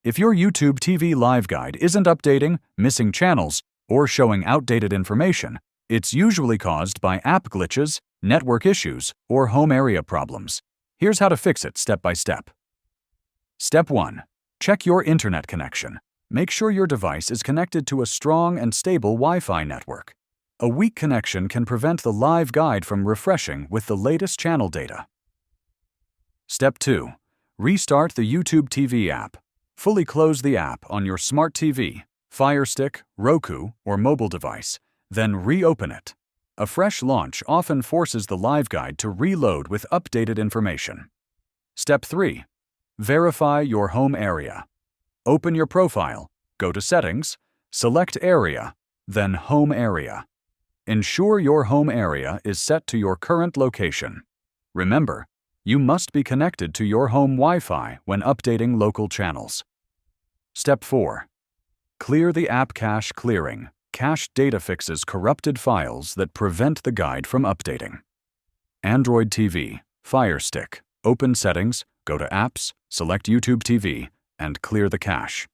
If your YouTube TV Live Guide isn't updating, missing channels, or showing outdated information, it's usually caused by app glitches, network issues, or home area problems. Here's how to fix it step by step. Step 1. Check your internet connection. Make sure your device is connected to a strong and stable Wi-Fi network. A weak connection can prevent the live guide from refreshing with the latest channel data. Step 2. Restart the YouTube TV app. Fully close the app on your smart TV, Fire Stick, Roku, or mobile device, then reopen it. A fresh launch often forces the live guide to reload with updated information. Step 3. Verify your home area. Open your profile, go to Settings, select Area, then Home Area. Ensure your home area is set to your current location. Remember, you must be connected to your home Wi-Fi when updating local channels. Step 4. Clear the app cache clearing. Cache data fixes corrupted files that prevent the guide from updating. Android TV, Fire Stick, open Settings, go to Apps, select YouTube TV, and clear the cache.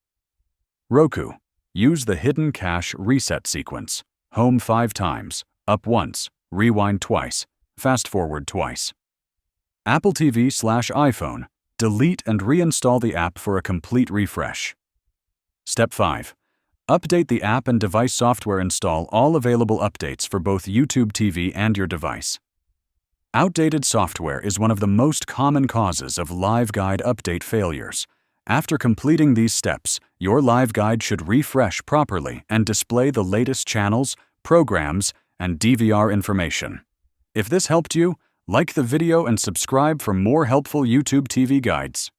Roku, use the hidden cache reset sequence. Home 5 times, up once, rewind twice, fast forward twice. Apple TV/iPhone, delete and reinstall the app for a complete refresh. Step 5. Update the app and device software. Install all available updates for both YouTube TV and your device. Outdated software is one of the most common causes of live guide update failures. After completing these steps, your live guide should refresh properly and display the latest channels, programs, and DVR information. If this helped you, like the video and subscribe for more helpful YouTube TV guides.